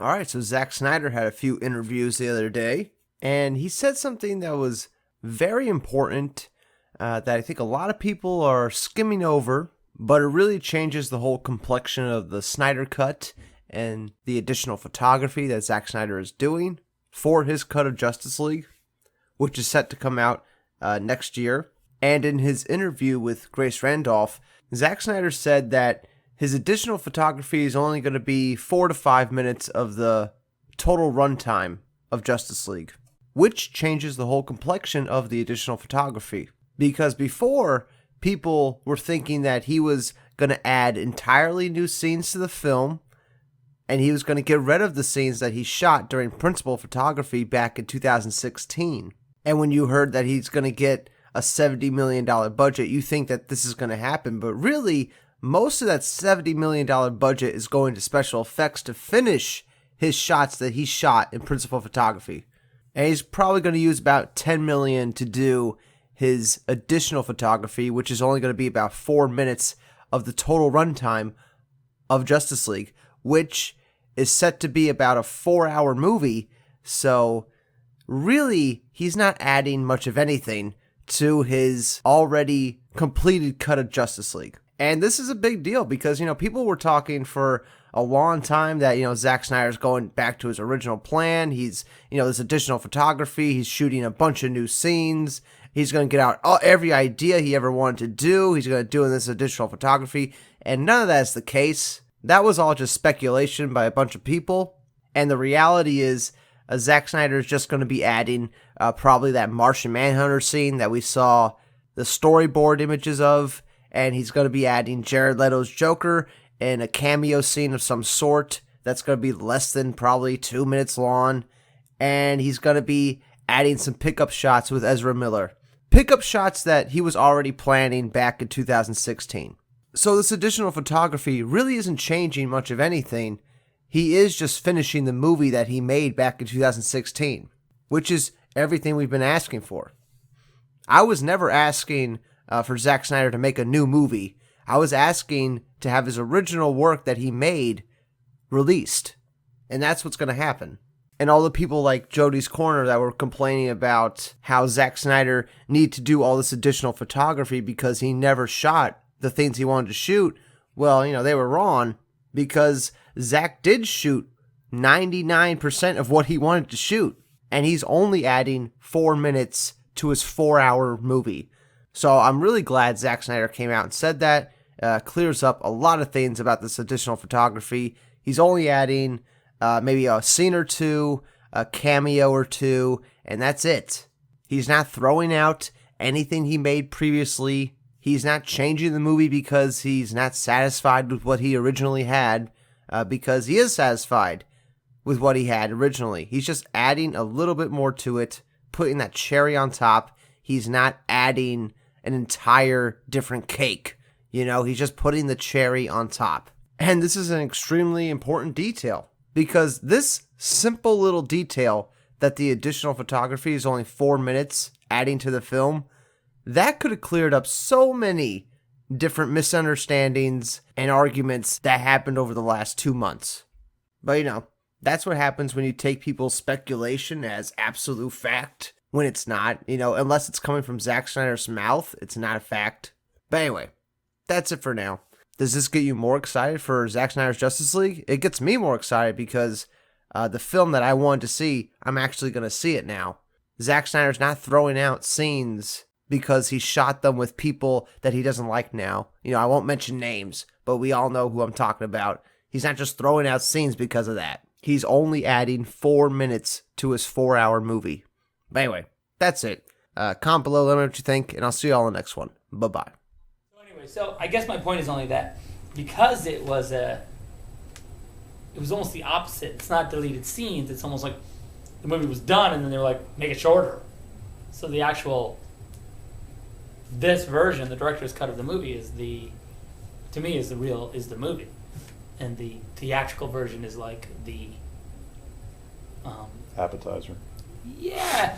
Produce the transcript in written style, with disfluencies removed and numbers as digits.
All right, so Zack Snyder had a few interviews the other day, and he said something that was very important that I think a lot of people are skimming over, but it really changes the whole complexion of the Snyder Cut and the additional photography that Zack Snyder is doing for his cut of Justice League, which is set to come out next year. And in his interview with Grace Randolph, Zack Snyder said that his additional photography is only going to be 4 to 5 minutes of the total runtime of Justice League, which changes the whole complexion of the additional photography. Because before, people were thinking that he was going to add entirely new scenes to the film, and he was going to get rid of the scenes that he shot during principal photography back in 2016. And when you heard that he's going to get a $70 million budget, you think that this is going to happen, but really, most of that $70 million budget is going to special effects to finish his shots that he shot in principal photography. And he's probably going to use about $10 million to do his additional photography, which is only going to be about 4 minutes of the total runtime of Justice League, which is set to be about a 4-hour movie. So really, he's not adding much of anything to his already completed cut of Justice League. And this is a big deal because, people were talking for a long time that, Zack Snyder's going back to his original plan. He's, this additional photography. He's shooting a bunch of new scenes. He's going to get out every idea he ever wanted to do. He's going to do in this additional photography. And none of that is the case. That was all just speculation by a bunch of people. And the reality is Zack Snyder is just going to be adding probably that Martian Manhunter scene that we saw the storyboard images of. And he's going to be adding Jared Leto's Joker in a cameo scene of some sort that's going to be less than probably 2 minutes long. And he's going to be adding some pickup shots with Ezra Miller. Pickup shots that he was already planning back in 2016. So this additional photography really isn't changing much of anything. He is just finishing the movie that he made back in 2016, which is everything we've been asking for. I was never asking for Zack Snyder to make a new movie. I was asking to have his original work that he made released. And that's what's going to happen. And all the people like Jody's Corner that were complaining about how Zack Snyder needed to do all this additional photography because he never shot the things he wanted to shoot, well, they were wrong because Zack did shoot 99% of what he wanted to shoot. And he's only adding 4 minutes to his 4-hour movie. So I'm really glad Zack Snyder came out and said that. Clears up a lot of things about this additional photography. He's only adding maybe a scene or two, a cameo or two, and that's it. He's not throwing out anything he made previously. He's not changing the movie because he's not satisfied with what he originally had, because he is satisfied with what he had originally. He's just adding a little bit more to it, putting that cherry on top. He's not adding an entire different cake. He's just putting the cherry on top. And this is an extremely important detail because this simple little detail that the additional photography is only 4 minutes adding to the film, that could have cleared up so many different misunderstandings and arguments that happened over the last 2 months. But that's what happens when you take people's speculation as absolute fact when it's not. Unless it's coming from Zack Snyder's mouth, it's not a fact. But anyway, that's it for now. Does this get you more excited for Zack Snyder's Justice League? It gets me more excited because the film that I wanted to see, I'm actually going to see it now. Zack Snyder's not throwing out scenes because he shot them with people that he doesn't like now. I won't mention names, but we all know who I'm talking about. He's not just throwing out scenes because of that. He's only adding 4 minutes to his 4-hour movie. But anyway, that's it. Comment below, let me know what you think, and I'll see you all in the next one. Bye-bye. So I guess my point is only that because it was almost the opposite. It's not deleted scenes. It's almost like the movie was done and then they were like, make it shorter. So the actual, this version, the director's cut of the movie is the movie. And the theatrical version is like the appetizer. Yeah.